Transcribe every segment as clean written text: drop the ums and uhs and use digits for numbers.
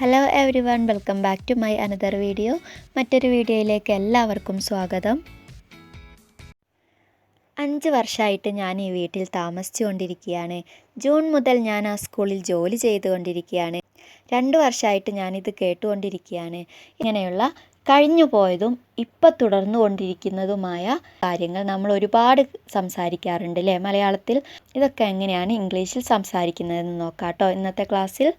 Hello everyone, welcome back to my another video. മറ്റൊരു വീഡിയോയിലേക്ക് എല്ലാവർക്കും സ്വാഗതം. 5 വർഷമായിട്ട് ഞാൻ ഈ വീട്ടിൽ താമസിച്ചു കൊണ്ടിരിക്കുകയാണ്. ജൂൺ മുതൽ ഞാൻ ആ സ്കൂളിൽ ജോലി ചെയ്തുകൊണ്ടിരിക്കുകയാണ്. 2 വർഷമായിട്ട് ഞാനിത് കേട്ടുകൊണ്ടിരിക്കുകയാണ്. ഇങ്ങനെയുള്ള കഴിഞ്ഞു പോയതും ഇപ്പം തുടർന്നു കൊണ്ടിരിക്കുന്നതുമായ കാര്യങ്ങൾ നമ്മൾ ഒരുപാട് സംസാരിക്കാറുണ്ട് അല്ലേ മലയാളത്തിൽ. ഇതൊക്കെ എങ്ങനെയാണ് ഇംഗ്ലീഷിൽ സംസാരിക്കുന്നതെന്ന് നോക്കാം കേട്ടോ ഇന്നത്തെ ക്ലാസ്സിൽ.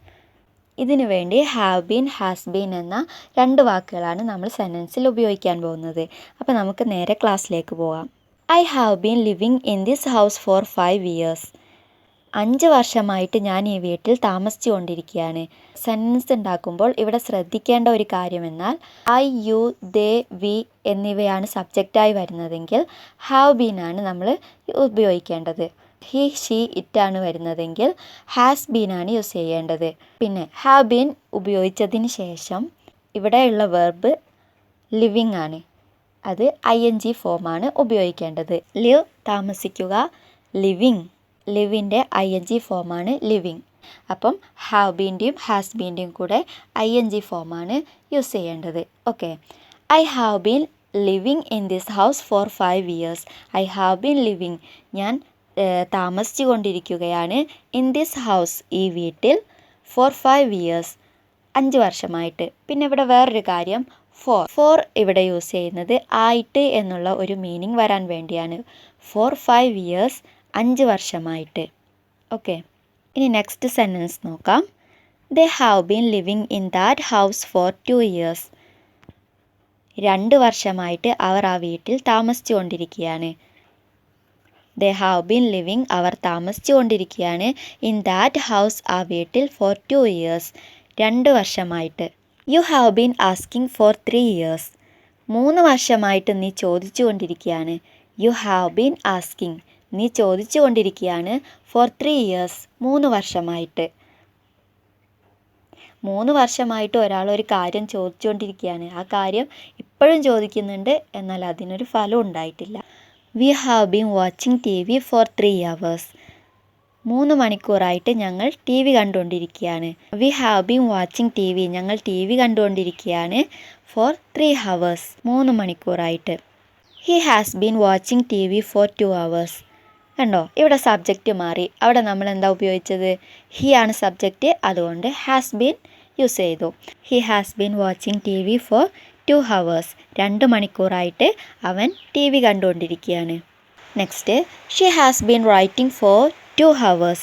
ഇതിനു വേണ്ടി ഹാവ് ബീൻ, ഹാസ് ബീൻ എന്ന 2 വാക്കുകളാണ് നമ്മൾ സെൻറ്റൻസിൽ ഉപയോഗിക്കാൻ പോകുന്നത്. അപ്പോൾ നമുക്ക് നേരെ ക്ലാസ്സിലേക്ക് പോകാം. I have been living in this house four 5 years. 5 വർഷമായിട്ട് ഞാൻ ഈ വീട്ടിൽ താമസിച്ചു കൊണ്ടിരിക്കുകയാണ്. സെൻറ്റൻസ് ഉണ്ടാക്കുമ്പോൾ ഇവിടെ ശ്രദ്ധിക്കേണ്ട ഒരു കാര്യമെന്നാൽ ഐ, യു, ദേ, വി എന്നിവയാണ് സബ്ജക്റ്റായി വരുന്നതെങ്കിൽ ഹാവ് ബീൻ ആണ് നമ്മൾ ഉപയോഗിക്കേണ്ടത്. ഹി, ഷീ, ഇറ്റാണ് വരുന്നതെങ്കിൽ ഹാസ് ബീൻ ആണ് യൂസ് ചെയ്യേണ്ടത്. പിന്നെ ഹാവ് ബീൻ ഉപയോഗിച്ചതിന് ശേഷം ഇവിടെയുള്ള വെർബ് ലിവിങ് ആണ്, അത് ING ഫോമാണ് ഉപയോഗിക്കേണ്ടത്. ലിവ് താമസിക്കുക, ലിവിങ്, ലിവിൻ്റെ ING ഫോമാണ് ലിവിങ്. അപ്പം ഹാവ് ബീൻ്റെയും ഹാസ് ബീൻ്റെയും കൂടെ ING ഫോമാണ് യൂസ് ചെയ്യേണ്ടത്. Okay. I have been living in this house four 5 years. I have been living, ഞാൻ താമസിച്ചു കൊണ്ടിരിക്കുകയാണ്. ഇൻ ദിസ് ഹൗസ്, ഈ വീട്ടിൽ, ഫോർ 5 ഇയേഴ്സ്, 5 വർഷമായിട്ട്. പിന്നെ ഇവിടെ വേറൊരു കാര്യം, ഫോർ ഇവിടെ യൂസ് ചെയ്യുന്നത് ആയിട്ട് എന്നുള്ള ഒരു മീനിങ് വരാൻ വേണ്ടിയാണ്. ഫോർ 5 ഇയേഴ്സ്, 5 വർഷമായിട്ട്. ഓക്കെ. ഇനി നെക്സ്റ്റ് സെൻറ്റൻസ് നോക്കാം. They have been living in that house four 2 years. 2 വർഷമായിട്ട് അവർ ആ വീട്ടിൽ താമസിച്ചു കൊണ്ടിരിക്കുകയാണ്. ദേ ഹാവ് ബീൻ ലിവിങ്, അവർ താമസിച്ചു കൊണ്ടിരിക്കുകയാണ്. ഇൻ ദാറ്റ് ഹൗസ്, ആ വീട്ടിൽ, ഫോർ 2 ഇയേഴ്സ്, 2 വർഷമായിട്ട്. You have been asking for 3 years. 3 വർഷമായിട്ട് നീ ചോദിച്ചു കൊണ്ടിരിക്കുകയാണ്. യു ഹാവ് ബീൻ ആസ്കിങ്, നീ ചോദിച്ചു കൊണ്ടിരിക്കുകയാണ്. ഫോർ 3 ഇയേഴ്സ്, 3 വർഷമായിട്ട്. 3 വർഷമായിട്ട് ഒരാൾ ഒരു കാര്യം ചോദിച്ചുകൊണ്ടിരിക്കുകയാണ്. ആ കാര്യം ഇപ്പോഴും ചോദിക്കുന്നുണ്ട്, എന്നാൽ അതിനൊരു ഫലം ഉണ്ടായിട്ടില്ല. We have been watching TV for 3 hours. 3 മണിക്കൂറായിട്ട് ഞങ്ങൾ TV കണ്ടുകൊണ്ടിരിക്കുകയാണ്. We have been watching TV, ഞങ്ങൾ TV കണ്ടുകൊണ്ടിരിക്കുകയാണ്. ഫോർ 3 hours, 3 മണിക്കൂറായിട്ട്. He has been watching TV for 2 hours. കണ്ടോ, ഇവിടെ സബ്ജക്റ്റ് മാറി. അവിടെ നമ്മൾ എന്താ ഉപയോഗിച്ചത്? ഹി ആണ് സബ്ജക്റ്റ്, അതുകൊണ്ട് ഹാസ് ബീൻ യൂസ് ചെയ്തു. He has been watching TV for 2 hours, 2 മണിക്കൂറായിട്ട് അവൻ TV കണ്ടുകൊണ്ടിരിക്കുകയാണ്. Next, she has been writing for 2 hours.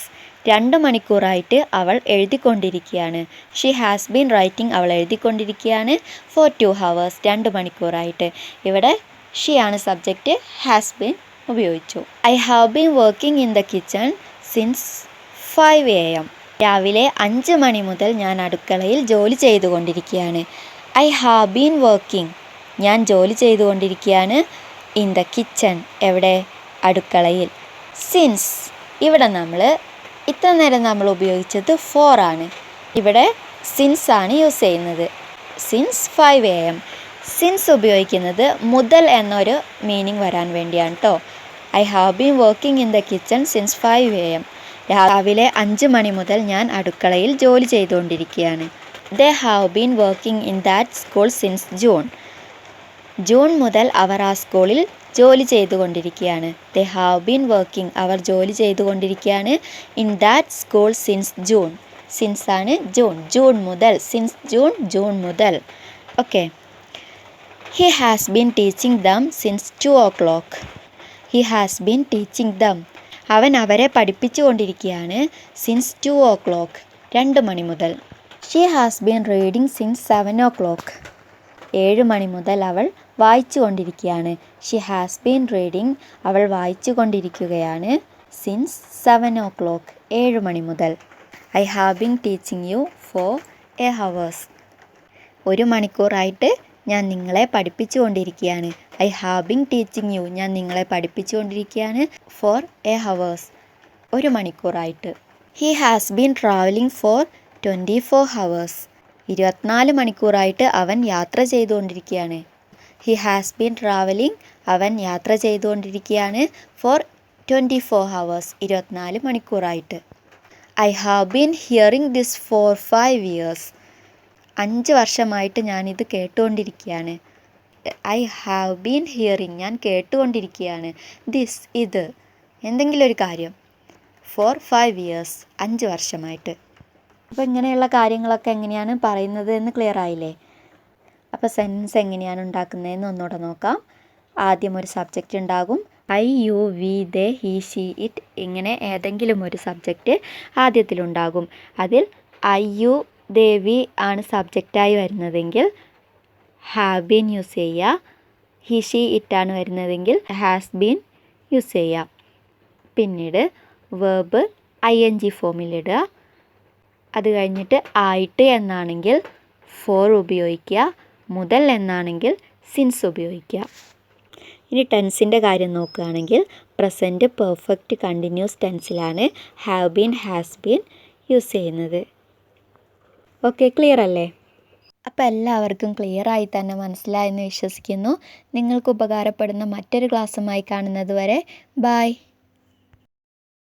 2 മണിക്കൂറായിട്ട് അവൾ എഴുതിക്കൊണ്ടിരിക്കുകയാണ്. ഷീ ഹാസ് ബീൻ റൈറ്റിംഗ്, അവൾ എഴുതിക്കൊണ്ടിരിക്കുകയാണ്. Four 2 hours, 2 മണിക്കൂറായിട്ട്. ഇവിടെ ഷീ ആണ് സബ്ജക്റ്റ്, ഹാസ് ബീൻ ഉപയോഗിച്ചു. I have been working in the kitchen since 5 AM. രാവിലെ 5 മണി മുതൽ ഞാൻ അടുക്കളയിൽ ജോലി ചെയ്തുകൊണ്ടിരിക്കുകയാണ്. ഐ ഹാവ് ബീൻ വർക്കിംഗ്, ഞാൻ ജോലി ചെയ്തുകൊണ്ടിരിക്കുകയാണ്. ഇൻ ദ കിച്ചൺ, എവിടെ? അടുക്കളയിൽ. സിൻസ്, ഇവിടെ നമ്മൾ ഇത്ര നേരം നമ്മൾ ഉപയോഗിച്ചത് ഫോർ ആണ്. ഇവിടെ സിൻസ് ആണ് യൂസ് ചെയ്യുന്നത്. Since 5 AM. സിൻസ് ഉപയോഗിക്കുന്നത് മുതൽ എന്നൊരു മീനിങ് വരാൻ വേണ്ടിയാണ് കേട്ടോ. I have been working in the kitchen since 5 AM. രാവിലെ 5 മണി മുതൽ ഞാൻ അടുക്കളയിൽ ജോലി ചെയ്തുകൊണ്ടിരിക്കുകയാണ്. They have been working in that school since June. June മുതൽ അവർ ആ സ്കൂളിൽ ജോലി ചെയ്തുകൊണ്ടിരിക്കുകയാണ്. ദേ ഹാവ് ബീൻ വർക്കിംഗ്, അവർ ജോലി ചെയ്തുകൊണ്ടിരിക്കുകയാണ്. In that school since June. Since ആണ് ജൂൺ, ജൂൺ മുതൽ. സിൻസ് ജൂൺ, ജൂൺ മുതൽ. Okay. He has been teaching dum since 2 o'clock. He has been teaching dum, അവൻ അവരെ പഠിപ്പിച്ചു കൊണ്ടിരിക്കുകയാണ്. സിൻസ് 2 o'clock, 2 മണി മുതൽ. She has been reading since 7 o'clock. 7 മണി മുതൽ അവൾ വായിച്ചു കൊണ്ടിരിക്കുകയാണ്. ഷീ ഹാസ് ബീൻ റീഡിങ്, അവൾ വായിച്ചു കൊണ്ടിരിക്കുകയാണ്. സിൻസ് 7 o'clock, 7 മണി മുതൽ. I have been teaching you for 8 hours. 1 മണിക്കൂറായിട്ട് ഞാൻ നിങ്ങളെ പഠിപ്പിച്ചു കൊണ്ടിരിക്കുകയാണ്. I have been teaching you, ഞാൻ നിങ്ങളെ പഠിപ്പിച്ചു കൊണ്ടിരിക്കുകയാണ്. ഫോർ 8 hours, 1 മണിക്കൂറായിട്ട്. He has been travelling for 24 hours. 24 മണിക്കൂറായിട്ട് അവൻ യാത്ര ചെയ്തുകൊണ്ടിരിക്കുകയാണ്. ഹി ഹാസ് ബീൻ ട്രാവലിംഗ്, അവൻ യാത്ര ചെയ്തുകൊണ്ടിരിക്കുകയാണ്. ഫോർ 24 hours, 24 മണിക്കൂറായിട്ട്. I have been hearing this for 5 years. 5 വർഷമായിട്ട് ഞാനിത് കേട്ടുകൊണ്ടിരിക്കുകയാണ്. ഐ ഹാവ് ബീൻ ഹിയറിങ്, ഞാൻ കേട്ടുകൊണ്ടിരിക്കുകയാണ്. ദിസ്, ഇത്, എന്തെങ്കിലും ഒരു കാര്യം. ഫോർ 5 years, 5 വർഷമായിട്ട്. അപ്പോൾ ഇങ്ങനെയുള്ള കാര്യങ്ങളൊക്കെ എങ്ങനെയാണ് പറയുന്നത് എന്ന് ക്ലിയർ ആയില്ലേ? അപ്പോൾ സെൻറ്റൻസ് എങ്ങനെയാണ് ഉണ്ടാക്കുന്നതെന്ന് ഒന്നുകൂടെ നോക്കാം. ആദ്യം ഒരു സബ്ജക്റ്റ് ഉണ്ടാകും. I, you, we, they, he, she, it, ഇങ്ങനെ ഏതെങ്കിലും ഒരു സബ്ജക്റ്റ് ആദ്യത്തിലുണ്ടാകും. അതിൽ ഐ, യു, ദേ, വി ആണ് സബ്ജക്റ്റായി വരുന്നതെങ്കിൽ ഹാവ് ബീൻ യൂസ് ചെയ്യുക. ഹി, ഷീ, ഇറ്റാണ് വരുന്നതെങ്കിൽ ഹാസ് ബീൻ യൂസ് ചെയ്യുക. പിന്നീട് വേർബ് ING ഫോമിലിടുക. അത് കഴിഞ്ഞിട്ട് ആയിട്ട് എന്നാണെങ്കിൽ ഫോർ ഉപയോഗിക്കുക. മുതൽ എന്നാണെങ്കിൽ സിൻസ് ഉപയോഗിക്കുക. ഇനി ടെൻസിൻ്റെ കാര്യം നോക്കുകയാണെങ്കിൽ പ്രസൻറ്റ് പെർഫെക്റ്റ് കണ്ടിന്യൂസ് ടെൻസിലാണ് have been, has been use ചെയ്യുന്നത്. ഓക്കെ, ക്ലിയർ അല്ലേ? അപ്പോൾ എല്ലാവർക്കും ക്ലിയറായി തന്നെ മനസ്സിലായെന്ന് വിശ്വസിക്കുന്നു. നിങ്ങൾക്ക് ഉപകാരപ്പെടുന്ന മറ്റൊരു ക്ലാസ്സുമായി കാണുന്നത് വരെ ബൈ.